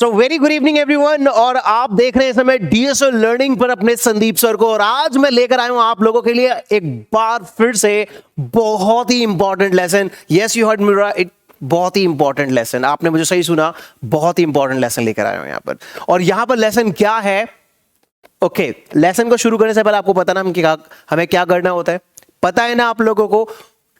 So very good evening everyone, और आप देख रहे हैं इस समय डीएसओ लर्निंग पर अपने संदीप सर को। और आज मैं लेकर आया हूं आप लोगों के लिए एक बार फिर से बहुत ही important lesson. Yes you heard me right, बहुत ही इंपॉर्टेंट लेसन। आपने मुझे सही सुना, बहुत ही इंपॉर्टेंट लेसन लेकर आया हूं यहां पर। और यहां पर लेसन क्या है? ओके, लेसन को शुरू करने से पहले आपको पता ना हमें क्या करना होता है? पता है ना आप लोगों को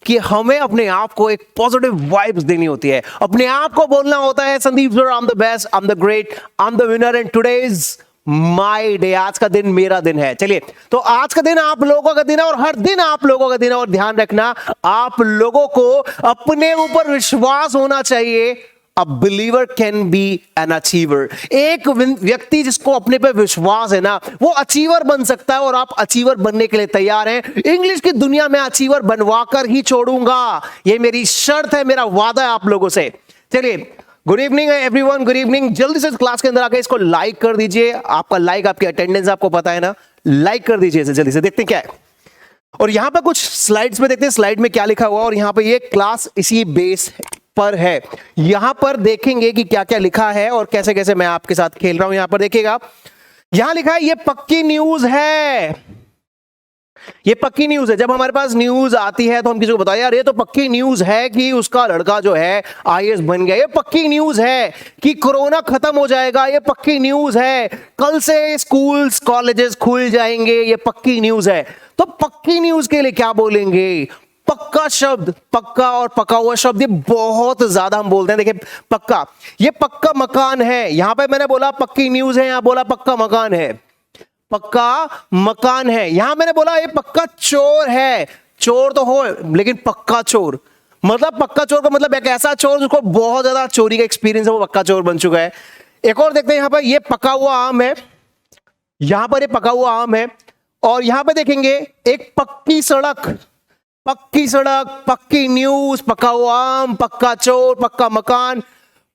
कि हमें अपने आप को एक पॉजिटिव वाइब्स देनी होती है। अपने आप को बोलना होता है Sandeep sir, I am the best, I am the great, I am the winner and today is my day. आज का दिन मेरा दिन है। चलिए, तो आज का दिन आप लोगों का दिन है और हर दिन आप लोगों का दिन है। और ध्यान रखना, आप लोगों को अपने ऊपर विश्वास होना चाहिए। A believer can be an achiever। एक व्यक्ति जिसको अपने पे विश्वास है ना, वो अचीवर बन सकता है। और आप अचीवर बनने के लिए तैयार हैं? इंग्लिश की दुनिया में अचीवर बनवाकर ही छोड़ूंगा, ये मेरी शर्त है, मेरा वादा है आप लोगों से। चलिए, good evening everyone, good evening. जल्दी से क्लास के अंदर आकर इसको लाइक कर दीजिए। आपका लाइक आपकी अटेंडेंस आपको पता है ना, लाइक कर दीजिए इसे जल्दी से। देखते हैं क्या है। और यहां पर कुछ स्लाइड्स में देखते हैं स्लाइड में क्या लिखा हुआ। और यहां पर ये क्लास इसी बेस पर है। यहां पर देखेंगे कि क्या क्या लिखा है और कैसे कैसे मैं आपके साथ खेल रहा हूं। यहां पर देखिएगा, यहां लिखा है ये पक्की न्यूज है। ये पक्की न्यूज है। जब हमारे पास न्यूज आती है तो हम किसी को बताओ यार ये तो पक्की न्यूज है कि उसका लड़का जो है आईएएस बन गया। ये पक्की न्यूज है कि कोरोना खत्म हो जाएगा। ये पक्की न्यूज है कल से स्कूल्स कॉलेजेस खुल जाएंगे। ये पक्की न्यूज है। तो पक्की न्यूज के लिए क्या बोलेंगे? पक्का शब्द, पक्का और पका हुआ शब्द, ये बहुत ज्यादा हम बोलते हैं। देखिए, पक्का, ये पक्का मकान है। यहां पे मैंने बोला पक्की न्यूज है, यहां बोला पक्का मकान है। पक्का मकान है। यहां मैंने बोला ये पक्का चोर है। चोर तो हो लेकिन पक्का चोर, मतलब पक्का चोर का मतलब एक ऐसा चोर जिसको बहुत ज्यादा चोरी का एक्सपीरियंस है, वो पक्का चोर बन चुका है। एक और देखते हैं, यहां पर ये पका हुआ आम है। यहां पर ये पका हुआ आम है। और यहां पर देखेंगे एक पक्की सड़क। पक्की सड़क, पक्की न्यूज, पक्का हुआ आम, पक्का चोर, पक्का मकान,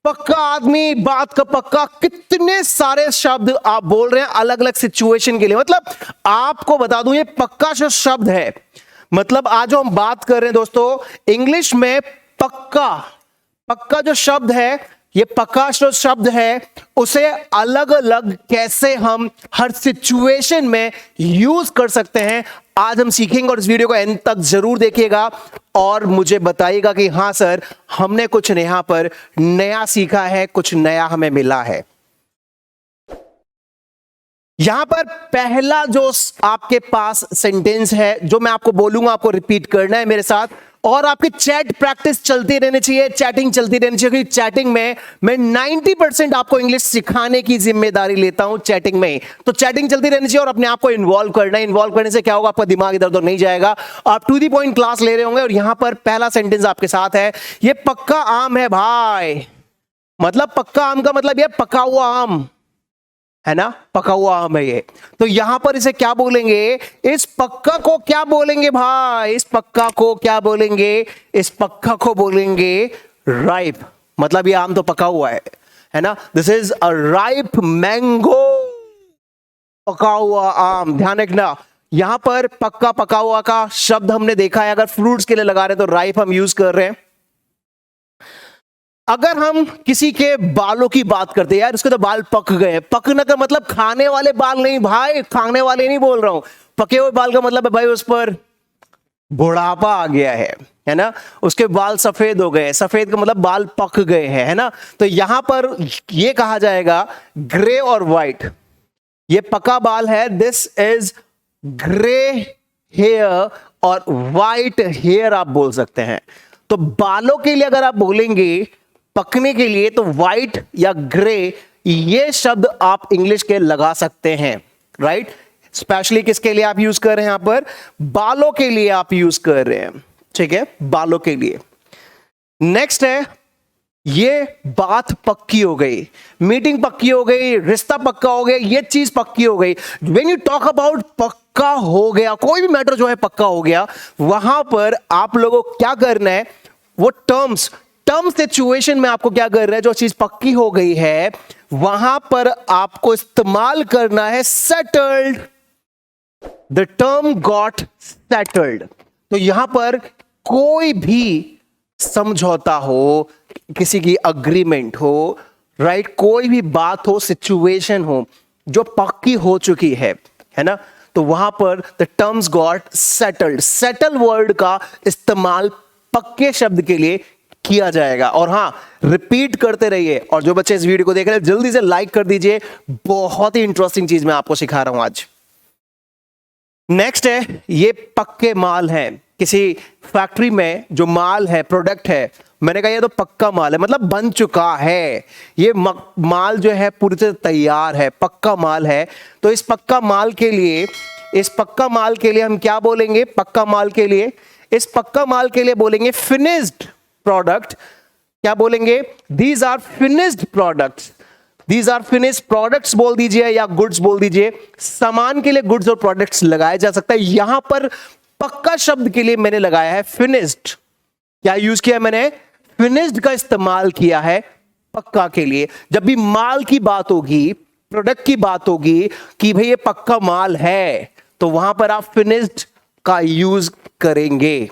पक्का आदमी, बात का पक्का। कितने सारे शब्द आप बोल रहे हैं अलग अलग सिचुएशन के लिए। मतलब आपको बता दूं, ये पक्का जो शब्द है, मतलब आज जो हम बात कर रहे हैं दोस्तों, इंग्लिश में पक्का, पक्का जो शब्द है, ये पक्का जो शब्द है, उसे अलग अलग कैसे हम हर सिचुएशन में यूज कर सकते हैं, आज हम सीखेंगे। और इस वीडियो को एंड तक जरूर देखिएगा और मुझे बताइएगा कि हाँ सर, हमने कुछ यहां पर नया सीखा है, कुछ नया हमें मिला है। यहां पर पहला जो आपके पास सेंटेंस है, जो मैं आपको बोलूंगा आपको रिपीट करना है मेरे साथ। और आपकी चैट प्रैक्टिस चलती रहनी चाहिए, चैटिंग चलती रहनी चाहिए, क्योंकि चैटिंग में मैं 90% आपको इंग्लिश सिखाने की जिम्मेदारी लेता हूं चैटिंग में। तो चैटिंग चलती रहनी चाहिए और अपने आप को इन्वॉल्व करना है। इन्वॉल्व करने से क्या होगा, आपका दिमाग इधर उधर नहीं जाएगा, आप टू द पॉइंट क्लास ले रहे होंगे। और यहां पर पहला सेंटेंस आपके साथ है, ये पक्का आम है भाई। मतलब पक्का आम का मतलब ये पका हुआ आम है ना, पका हुआ आम है ये। तो यहां पर इसे क्या बोलेंगे? इस पक्का को क्या बोलेंगे भाई? इस पक्का को क्या बोलेंगे? इस पक्का को बोलेंगे राइप। मतलब ये आम तो पका हुआ है ना। This is a ripe mango, पका हुआ आम। ध्यान रखना, यहां पर पक्का पका हुआ का शब्द हमने देखा है। अगर फ्रूट्स के लिए लगा रहे तो राइप हम यूज कर रहे हैं। अगर हम किसी के बालों की बात करते हैं, यार उसके तो बाल पक गए। पकने का मतलब खाने वाले बाल नहीं भाई, खाने वाले नहीं बोल रहा हूं। पके हुए बाल का मतलब है भाई उस पर बुढ़ापा आ गया है ना। उसके बाल सफेद हो गए। सफेद का मतलब बाल पक गए हैं, है ना। तो यहां पर यह कहा जाएगा ग्रे और व्हाइट। ये पका बाल है, दिस इज ग्रे हेयर और व्हाइट हेयर आप बोल सकते हैं। तो बालों के लिए अगर आप बोलेंगे पकने के लिए तो व्हाइट या ग्रे, ये शब्द आप इंग्लिश के लगा सकते हैं, राइट। स्पेशली किसके लिए आप यूज कर रहे हैं? यहां पर बालों के लिए आप यूज कर रहे हैं, ठीक है, बालों के लिए। नेक्स्ट है, ये बात पक्की हो गई, मीटिंग पक्की हो गई, रिश्ता पक्का हो गया, ये चीज पक्की हो गई। व्हेन यू टॉक अबाउट पक्का हो गया, कोई भी मैटर जो है पक्का हो गया, वहां पर आप लोगों को क्या करना है, वो टर्म सिचुएशन में आपको क्या करना है, जो चीज पक्की हो गई है वहां पर आपको इस्तेमाल करना है settled. The term got settled. तो यहां पर कोई भी समझौता हो, किसी की अग्रीमेंट हो, राइट, कोई भी बात हो, सिचुएशन हो जो पक्की हो चुकी है ना, तो वहां पर the terms got settled. Settle word का इस्तेमाल पक्के शब्द के लिए किया जाएगा। और हां, रिपीट करते रहिए, और जो बच्चे इस वीडियो को देख रहे हैं जल्दी से लाइक कर दीजिए, बहुत ही इंटरेस्टिंग चीज मैं आपको सिखा रहा हूं आज। नेक्स्ट है, ये पक्के माल है। किसी फैक्ट्री में जो माल है, प्रोडक्ट है, मैंने कहा ये तो पक्का माल है, मतलब बन चुका है, ये माल जो है पूरी तरह तैयार है, पक्का माल है। तो इस पक्का माल के लिए, इस पक्का माल के लिए हम क्या बोलेंगे? पक्का माल के लिए, इस पक्का माल के लिए बोलेंगे फिनिश्ड प्रोडक्ट। क्या बोलेंगे? These are finished products, these are finished products बोल दीजिए या गुड्स बोल दीजिए। सामान के लिए गुड्स और प्रोडक्ट्स लगाया जा सकता है, यहां पर पक्का शब्द के लिए मैंने लगाया है फिनिश्ड। क्या यूज किया मैंने? फिनिश्ड का इस्तेमाल किया है पक्का के लिए। जब भी माल की बात होगी, प्रोडक्ट की बात होगी कि भाई ये पक्का माल है, तो वहां पर आप फिनिश्ड का यूज करेंगे।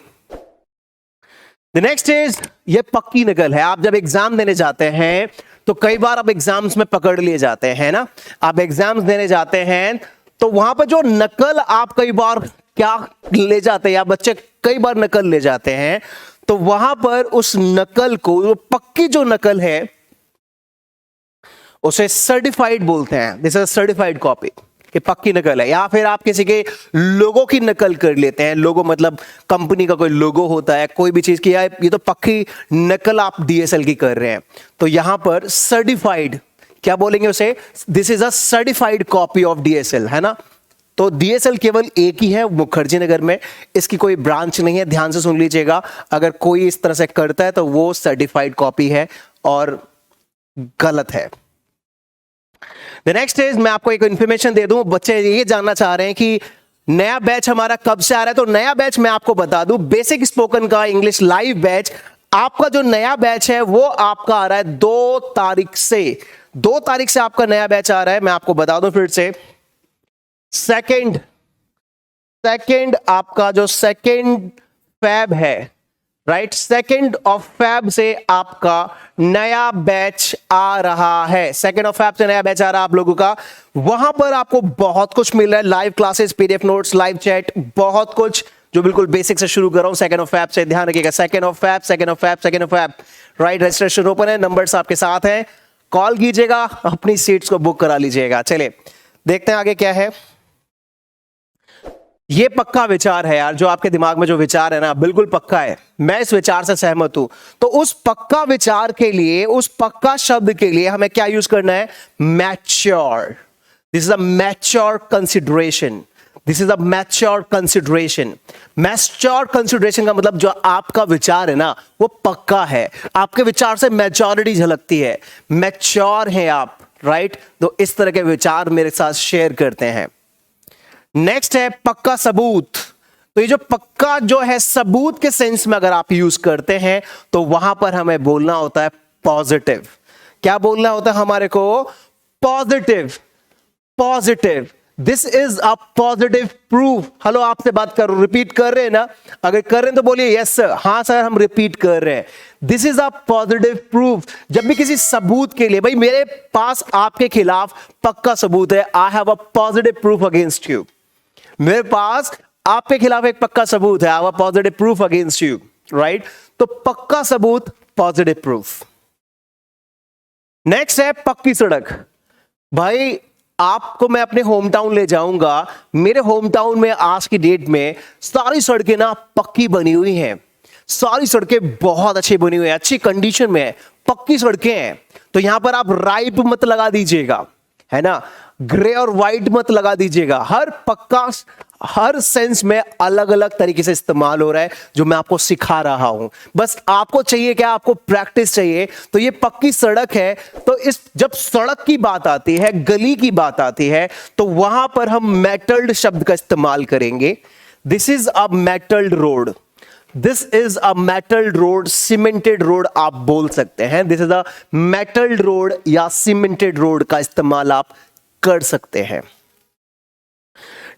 द नेक्स्ट इज, ये पक्की नकल है। आप जब एग्जाम देने जाते हैं तो कई बार आप एग्जाम्स में पकड़ लिए जाते हैं ना, आप एग्जाम्स देने जाते हैं तो वहां पर जो नकल आप कई बार क्या ले जाते हैं, या बच्चे कई बार नकल ले जाते हैं, तो वहां पर उस नकल को, जो पक्की जो नकल है, उसे सर्टिफाइड बोलते हैं। दिस इज सर्टिफाइड कॉपी, ये पक्की नकल है। या फिर आप किसी के लोगो की नकल कर लेते हैं, लोगो मतलब कंपनी का कोई लोगो होता है, कोई भी चीज की, ये तो पक्की नकल आप डीएसएल की कर रहे हैं, तो यहां पर सर्टिफाइड क्या बोलेंगे उसे? This is a certified copy of DSL, है ना। तो डीएसएल केवल एक ही है, मुखर्जी नगर में, इसकी कोई ब्रांच नहीं है। ध्यान से सुन लीजिएगा, अगर कोई इस तरह से करता है तो वो सर्टिफाइड कॉपी है और गलत है। द नेक्स्ट इज, मैं आपको एक इंफॉर्मेशन दे दूं, बच्चे ये जानना चाह रहे हैं कि नया बैच हमारा कब से आ रहा है, तो नया बैच मैं आपको बता दूं, बेसिक स्पोकन का इंग्लिश लाइव बैच, आपका जो नया बैच है वो आपका आ रहा है 2 तारीख से। 2 तारीख से आपका नया बैच आ रहा है। मैं आपको बता दूं फिर से, सेकेंड आपका जो 2 फैब है, राइट, 2 फैब से आपका नया बैच आ रहा है। 2 फैब से नया बैच आ रहा है आप लोगों का। वहां पर आपको बहुत कुछ मिल रहा है, live classes, PDF notes, live chat, बहुत कुछ, जो बिल्कुल बेसिक से शुरू कर रहा हूं 2 फैब से। ध्यान रखिएगा, 2 फैब, राइट। रजिस्ट्रेशन ओपन है, नंबर्स आपके साथ हैं, कॉल कीजिएगा, अपनी सीट्स को बुक करा लीजिएगा। चलिए देखते हैं आगे क्या है। ये पक्का विचार है यार, जो आपके दिमाग में जो विचार है ना, बिल्कुल पक्का है, मैं इस विचार से सहमत हूं। तो उस पक्का विचार के लिए, उस पक्का शब्द के लिए हमें क्या यूज करना है? Mature. This is a mature consideration, this is a mature consideration. Mature consideration का मतलब, जो आपका विचार है ना वो पक्का है, आपके विचार से मैच्योरिटी झलकती है, मैच्योर है आप, राइट। तो इस तरह के विचार मेरे साथ शेयर करते हैं। नेक्स्ट है पक्का सबूत। तो ये जो पक्का जो है, सबूत के सेंस में अगर आप यूज करते हैं तो वहां पर हमें बोलना होता है पॉजिटिव। क्या बोलना होता है हमारे को? Positive, positive. This is a positive proof. Hello, आपसे बात कर रहा हूं, रिपीट कर रहे हैं ना? अगर कर रहे हैं तो बोलिए यस सर, हाँ सर हम रिपीट कर रहे हैं। This is a positive proof. जब भी किसी सबूत के लिए, भाई मेरे पास आपके खिलाफ पक्का सबूत है, I have a positive proof against you, मेरे पास आपके खिलाफ एक पक्का सबूत है, I have a positive proof against you, right. तो पक्का सबूत, पॉजिटिव प्रूफ। नेक्स्ट है पक्की सड़क। भाई आपको मैं अपने होम टाउन ले जाऊंगा, मेरे होम टाउन में आज की डेट में सारी सड़कें ना पक्की बनी हुई हैं, सारी सड़कें बहुत अच्छी बनी हुई है, अच्छी कंडीशन में है, पक्की सड़कें हैं। तो यहां पर आप राइट मत लगा दीजिएगा, है ना, ग्रे और व्हाइट मत लगा दीजिएगा। हर पक्का हर सेंस में अलग अलग तरीके से इस्तेमाल हो रहा है, जो मैं आपको सिखा रहा हूं। बस आपको चाहिए क्या? आपको प्रैक्टिस चाहिए। तो ये पक्की सड़क है, तो इस जब सड़क की बात आती है, गली की बात आती है, तो वहां पर हम मेटल्ड शब्द का इस्तेमाल करेंगे। This is a metalled road, this is a metalled road, cemented road आप बोल सकते हैं। This is a metalled road या सीमेंटेड रोड का इस्तेमाल आप कर सकते हैं।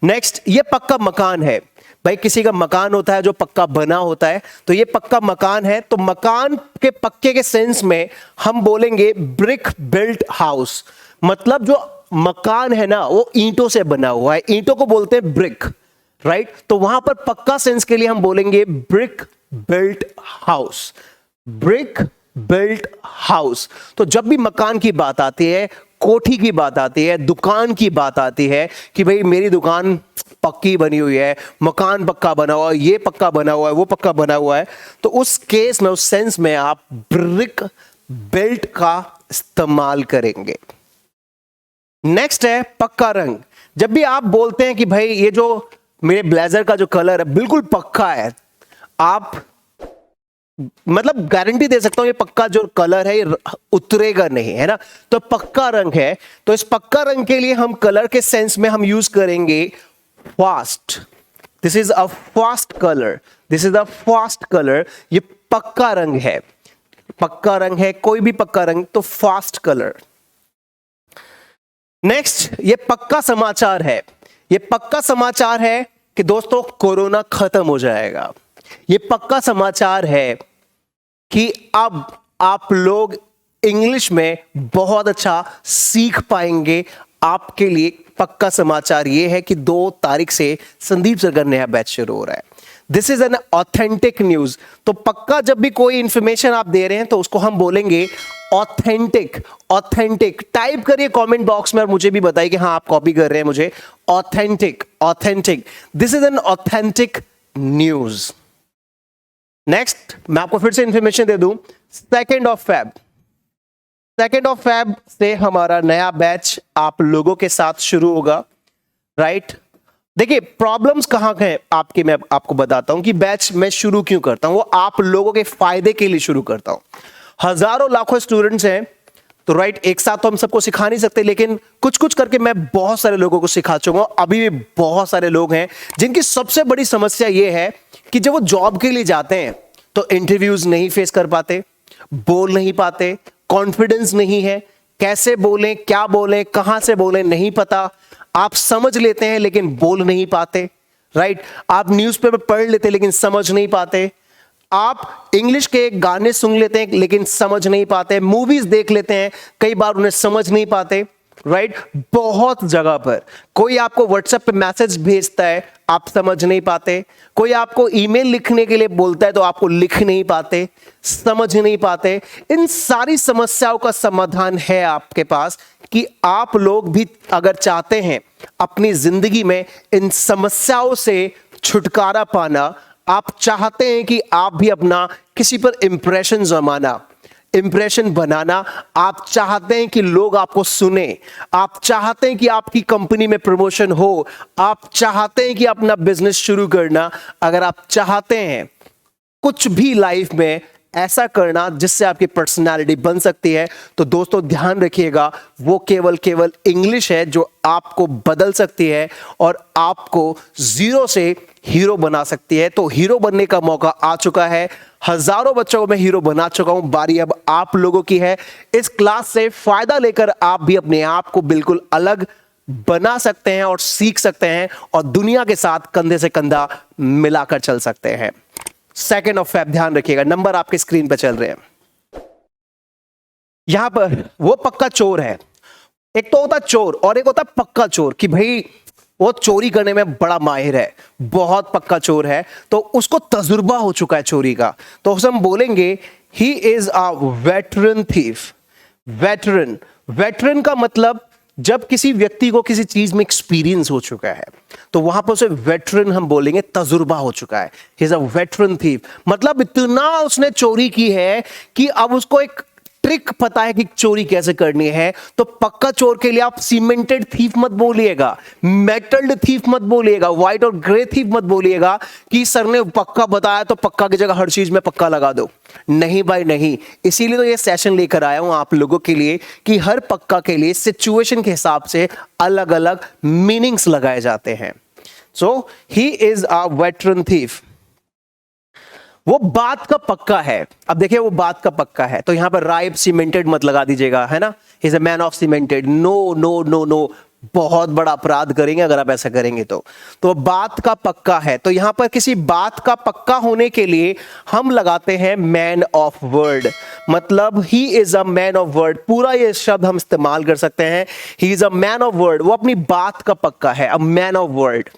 नेक्स्ट, ये पक्का मकान है। भाई किसी का मकान होता है जो पक्का बना होता है, तो ये पक्का मकान है, तो मकान के पक्के के सेंस में हम बोलेंगे ब्रिक बिल्ट हाउस। मतलब जो मकान है ना वो ईंटों से बना हुआ है, ईंटों को बोलते हैं ब्रिक, राइट। तो वहां पर पक्का सेंस के लिए हम बोलेंगे brick built house, brick built house. तो जब भी मकान की बात आती है, कोठी की बात आती है, दुकान की बात आती है कि भाई मेरी दुकान पक्की बनी हुई है, मकान पक्का बना हुआ है, ये पक्का बना हुआ है, वो पक्का बना हुआ है, तो उस केस में, उस सेंस में आप ब्रिक बिल्ट का इस्तेमाल करेंगे। नेक्स्ट है पक्का रंग। जब भी आप बोलते हैं कि भाई ये जो मेरे ब्लेजर का जो कलर है बिल्कुल पक्का है, आप मतलब गारंटी दे सकता हूं ये पक्का जो कलर है ये उतरेगा नहीं, है ना। तो पक्का रंग है, तो इस पक्का रंग के लिए हम कलर के सेंस में हम यूज करेंगे fast. This is a fast colour, this is a fast colour. ये पक्का रंग है, पक्का रंग है, कोई भी पक्का रंग तो फास्ट कलर। नेक्स्ट ये पक्का समाचार है। ये पक्का समाचार है कि दोस्तों कोरोना खत्म हो जाएगा। ये पक्का समाचार है कि अब आप लोग इंग्लिश में बहुत अच्छा सीख पाएंगे। आपके लिए पक्का समाचार यह है कि 2 तारीख से संदीप सर का नया बैच शुरू हो रहा है। This is an authentic news. तो पक्का जब भी कोई इंफॉर्मेशन आप दे रहे हैं तो उसको हम बोलेंगे ऑथेंटिक। ऑथेंटिक टाइप करिए कमेंट बॉक्स में और मुझे भी बताइए कि हाँ आप कॉपी कर रहे हैं मुझे। Authentic, authentic, this is an authentic news. Next मैं आपको फिर से इंफॉर्मेशन दे दूं, 2 फेब, 2 फेब से हमारा नया बैच आप लोगों के साथ शुरू होगा, राइट। देखिए प्रॉब्लम्स कहां हैं आपके, मैं आपको बताता हूं कि बैच मैं शुरू क्यों करता हूं। वो आप लोगों के फायदे के लिए शुरू करता हूं। हजारों लाखों स्टूडेंट्स हैं, तो राइट एक साथ तो हम सबको सिखा नहीं सकते, लेकिन कुछ कुछ करके मैं बहुत सारे लोगों को सिखा चुका हूं। अभी भी बहुत सारे लोग हैं जिनकी सबसे बड़ी समस्या यह है कि जब वो जॉब के लिए जाते हैं तो इंटरव्यूज नहीं फेस कर पाते, बोल नहीं पाते, कॉन्फिडेंस नहीं है, कैसे बोलें, क्या बोलें, कहां से बोलें नहीं पता। आप समझ लेते हैं लेकिन बोल नहीं पाते, राइट। आप न्यूज़पेपर पढ़ लेते हैं लेकिन समझ नहीं पाते। आप इंग्लिश के गाने सुन लेते हैं लेकिन समझ नहीं पाते। मूवीज देख लेते हैं, कई बार उन्हें समझ नहीं पाते, राइट। बहुत जगह पर कोई आपको व्हाट्सएप पे मैसेज भेजता है, आप समझ नहीं पाते। कोई आपको ईमेल लिखने के लिए बोलता है तो आपको लिख नहीं पाते, समझ नहीं पाते। इन सारी समस्याओं का समाधान है आपके पास कि आप लोग भी अगर चाहते हैं अपनी जिंदगी में इन समस्याओं से छुटकारा पाना, आप चाहते हैं कि आप भी अपना किसी पर इंप्रेशन जमाना, इंप्रेशन बनाना, आप चाहते हैं कि लोग आपको सुने, आप चाहते हैं कि आपकी कंपनी में प्रमोशन हो, आप चाहते हैं कि अपना बिजनेस शुरू करना, अगर आप चाहते हैं कुछ भी लाइफ में ऐसा करना जिससे आपकी पर्सनालिटी बन सकती है, तो दोस्तों ध्यान रखिएगा वो केवल इंग्लिश है जो आपको बदल सकती है और आपको जीरो से हीरो बना सकती है। तो हीरो बनने का मौका आ चुका है। हजारों बच्चों को मैं हीरो बना चुका हूं, बारी अब आप लोगों की है। इस क्लास से फायदा लेकर आप भी अपने आप को बिल्कुल अलग बना सकते हैं और सीख सकते हैं और दुनिया के साथ कंधे से कंधा मिलाकर चल सकते हैं। 2 फेब ध्यान रखिएगा, नंबर आपके स्क्रीन पर चल रहे हैं। यहां पर वो पक्का चोर है, एक तो होता चोर और एक होता पक्का चोर कि भाई वो चोरी करने में बड़ा माहिर है, बहुत पक्का चोर है, तो उसको तजुर्बा हो चुका है चोरी का, तो उसे हम बोलेंगे ही is a veteran thief. Veteran, veteran का मतलब जब किसी व्यक्ति को किसी चीज में एक्सपीरियंस हो चुका है तो वहां पर उसे वेटरन हम बोलेंगे, तजुर्बा हो चुका है। He is a veteran thief, मतलब इतना उसने चोरी की है कि अब उसको एक ट्रिक पता है कि चोरी कैसे करनी है। तो पक्का चोर के लिए आप सीमेंटेड थीफ मत बोलिएगा, मेटल्ड थीफ मत बोलिएगा, व्हाइट और ग्रे थीफ मत बोलिएगा कि सर ने पक्का बताया तो पक्का की जगह हर चीज में पक्का लगा दो। नहीं भाई नहीं, इसीलिए तो ये सेशन लेकर आया हूं आप लोगों के लिए कि हर पक्का के लिए सिचुएशन के हिसाब से अलग अलग मीनिंग्स लगाए जाते हैं। So he is a veteran thief. वो बात का पक्का है। अब देखिए वो बात का पक्का है, तो यहां पर राइप सीमेंटेड मत लगा दीजिएगा, है ना। He is a man of cemented, no no no no, बहुत बड़ा अपराध करेंगे अगर आप ऐसा करेंगे तो बात का पक्का है। तो यहां पर किसी बात का पक्का होने के लिए हम लगाते हैं मैन ऑफ वर्ड, मतलब ही is a man of word. पूरा ये शब्द हम इस्तेमाल कर सकते हैं, he is a man of word. वो अपनी बात का पक्का है, अ मैन ऑफ वर्ड।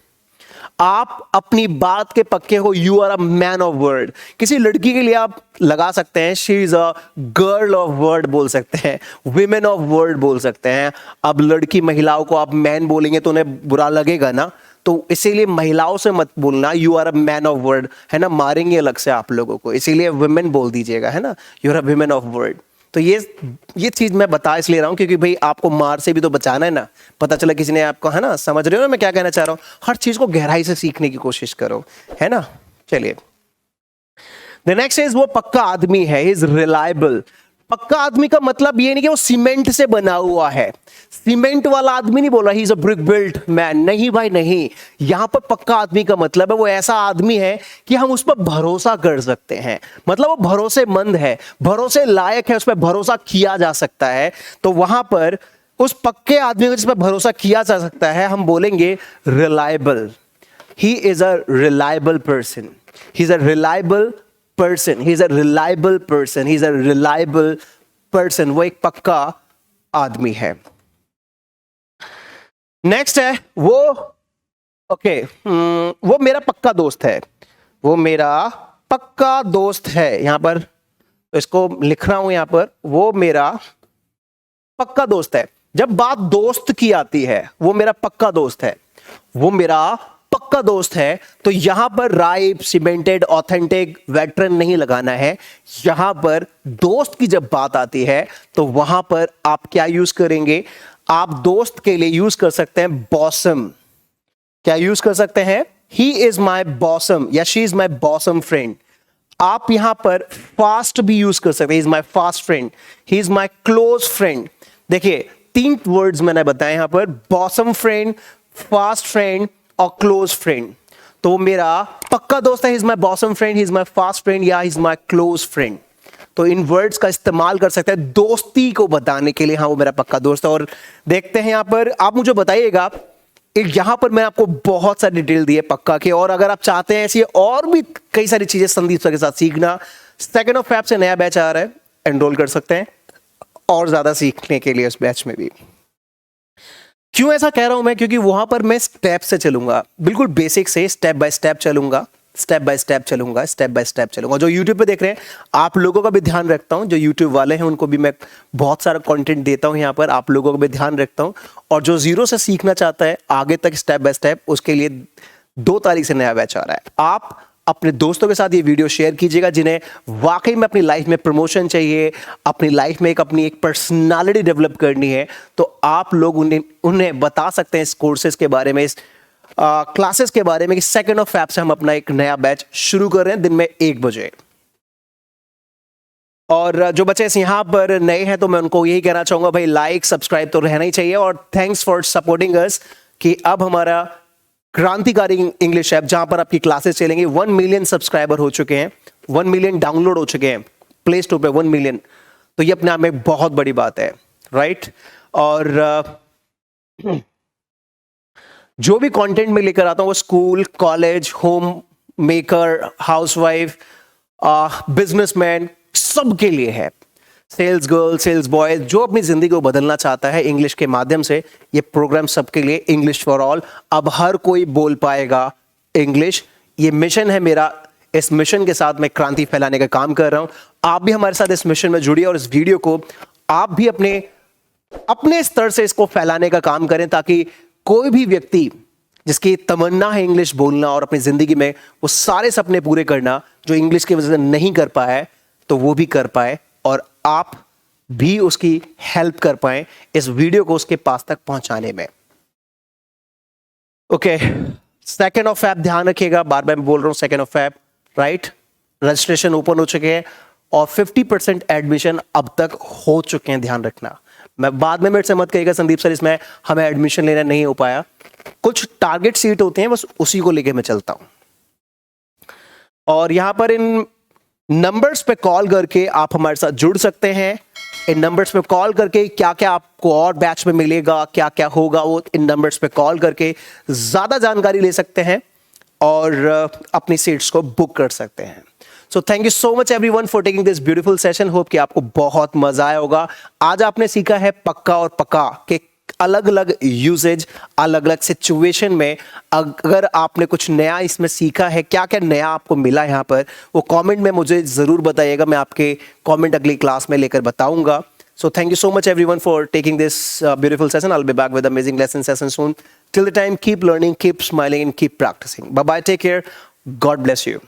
आप अपनी बात के पक्के हो, you are a man of word. किसी लड़की के लिए आप लगा सकते हैं she is a girl of word बोल सकते हैं, विमेन ऑफ वर्ड बोल सकते हैं। अब लड़की महिलाओं को आप मैन बोलेंगे तो उन्हें बुरा लगेगा ना, तो इसीलिए महिलाओं से मत बोलना you are a man of word, है ना, मारेंगे अलग से आप लोगों को, इसीलिए वुमेन बोल दीजिएगा, है ना, you are a women of word. तो ये चीज मैं बता इसलिए रहा हूं क्योंकि भाई आपको मार से भी तो बचाना है ना। पता चला किसी ने आपको, है ना, समझ रहे हो ना मैं क्या कहना चाह रहा हूं। हर चीज को गहराई से सीखने की कोशिश करो, है ना। चलिए, द नेक्स्ट इज वो पक्का आदमी है, इज रिलायबल। पक्का आदमी का मतलब ये नहीं कि वो सीमेंट से बना हुआ है, सीमेंट वाला आदमी नहीं बोल रहा ही is a brick built man, नहीं भाई नहीं। यहां पर पक्का आदमी का मतलब है वो ऐसा आदमी है कि हम उस पर भरोसा कर सकते हैं, मतलब वो भरोसेमंद है, भरोसे लायक है, उस पर भरोसा किया जा सकता है। तो वहां पर उस पक्के आदमी को जिस पर भरोसा किया जा सकता है हम बोलेंगे reliable. He is a reliable person, he is a reliable person, he's a reliable person, he's a reliable person। वो एक पक्का आदमी है। नेक्स्ट है वो ओके वो मेरा पक्का दोस्त है, वो मेरा पक्का दोस्त है। यहां पर तो इसको लिख रहा हूं, यहां पर वो मेरा पक्का दोस्त है। जब बात दोस्त की आती है, वो मेरा पक्का दोस्त है, वो मेरा पक्का दोस्त है, तो यहां पर राइप, सीमेंटेड, ऑथेंटिक, वेटरन नहीं लगाना है। यहां पर दोस्त की जब बात आती है तो वहां पर आप क्या यूज करेंगे, आप दोस्त के लिए यूज कर सकते हैं बॉसम। क्या यूज कर सकते हैं, ही इज माई बॉसम या she is my bosom friend. आप यहां पर फास्ट भी यूज कर सकते हैं, is my fast friend, he is my close friend. देखिए 3 वर्ड्स मैंने बताए यहां पर, बॉसम फ्रेंड, फास्ट फ्रेंड और क्लोज फ्रेंड। तो मेरा पक्का दोस्त है, he is my bosom friend, he is my fast friend या he is my close friend. तो इन वर्ड्स का इस्तेमाल कर सकते हैं दोस्ती को बताने के लिए, हाँ वो मेरा पक्का दोस्त है। और देखते हैं यहां पर, आप मुझे बताइएगा, यहां पर मैं आपको बहुत सारी डिटेल दी है पक्का के, और अगर आप चाहते हैं ऐसी और भी कई सारी चीजें संदीप सर के साथ सीखना, 2 ऑफ फेब से नया बैच आ रहा है, एनरोल कर सकते हैं और ज्यादा सीखने के लिए उस बैच में भी। क्यों ऐसा कह रहा हूं मैं, क्योंकि वहां पर मैं स्टेप से चलूंगा, बिल्कुल बेसिक से स्टेप बाय स्टेप चलूंगा, स्टेप बाय स्टेप चलूंगा, स्टेप बाय स्टेप चलूंगा। जो यूट्यूब पे देख रहे हैं आप लोगों का भी ध्यान रखता हूं, जो यूट्यूब वाले हैं उनको भी मैं बहुत सारा कंटेंट देता हूं यहाँ पर, आप लोगों का भी ध्यान रखता हूं। और जो जीरो से सीखना चाहता है आगे तक स्टेप बाय स्टेप, उसके लिए 2 तारीख से नया बैच आ रहा है। आप अपने दोस्तों के साथ ये वीडियो शेयर कीजिएगा जिन्हें वाकई में अपनी लाइफ में प्रमोशन चाहिए, अपनी लाइफ में अपनी एक पर्सनालिटी डेवलप करनी है, तो आप लोग उन्हें बता सकते हैं इस कोर्सेज के बारे में, इस क्लासेस के बारे में कि 2 ऑफ फेब से हम अपना एक नया बैच शुरू कर रहे हैं दिन में 1 बजे। और जो बच्चे यहां पर नए हैं तो मैं उनको यही कहना चाहूंगा, भाई लाइक सब्सक्राइब तो रहना ही चाहिए, और थैंक्स फॉर सपोर्टिंग अस कि अब हमारा क्रांतिकारी इंग्लिश ऐप जहां पर आपकी क्लासेस चलेंगी, 1 मिलियन सब्सक्राइबर हो चुके हैं, 1 मिलियन डाउनलोड हो चुके हैं प्ले स्टोर पे, 1 मिलियन। तो ये अपने आप में बहुत बड़ी बात है, राइट। और जो भी कंटेंट मैं लेकर आता हूं वो school, college, home maker, housewife, businessman, सबके लिए है। सेल्स गर्ल, सेल्स बॉय, जो अपनी जिंदगी को बदलना चाहता है इंग्लिश के माध्यम से, ये प्रोग्राम सबके लिए, इंग्लिश फॉर ऑल। अब हर कोई बोल पाएगा इंग्लिश, ये मिशन है मेरा। इस मिशन के साथ मैं क्रांति फैलाने का काम कर रहा हूं। आप भी हमारे साथ इस मिशन में जुड़िए और इस वीडियो को आप भी अपने स्तर से इसको फैलाने का काम करें, ताकि कोई भी व्यक्ति जिसकी तमन्ना है इंग्लिश बोलना और अपनी जिंदगी में वो सारे सपने पूरे करना जो इंग्लिश की वजह से नहीं कर पाए, तो वो भी कर पाए और आप भी उसकी हेल्प कर पाए इस वीडियो को उसके पास तक पहुंचाने में। ओके, 2 ऑफ फेब ध्यान रखिएगा, बार बार मैं बोल रहा हूं 2 of Feb, right. Registration open हो चुके हैं और 50% एडमिशन अब तक हो चुके हैं, ध्यान रखना। मैं बाद में मेरे से मत कहिएगा संदीप सर इसमें हमें एडमिशन लेना नहीं हो पाया, कुछ टारगेट सीट होते हैं, बस उसी को लेके मैं चलता हूं। और यहां पर इन नंबर्स पे कॉल करके आप हमारे साथ जुड़ सकते हैं, इन नंबर्स पे कॉल करके क्या क्या आपको और बैच में मिलेगा, क्या क्या होगा, वो इन नंबर्स पे कॉल करके ज़्यादा जानकारी ले सकते हैं और अपनी सीट्स को बुक कर सकते हैं. So thank you so much everyone for taking this beautiful session. Hope कि आपको बहुत मजा आया होगा. आज आपने सीखा है पक्का और पक्का के अलग अलग यूजेज, अलग अलग सिचुएशन में. अगर आपने कुछ नया इसमें सीखा है, क्या क्या नया आपको मिला यहाँ पर, वो कमेंट में मुझे ज़रूर बताइएगा. मैं आपके कमेंट अगली क्लास में लेकर बताऊंगा. So thank you so much everyone for taking this beautiful session. I'll be back with amazing lesson session soon. Till the time, keep learning, keep smiling and keep practicing. Bye bye, take care. God bless you.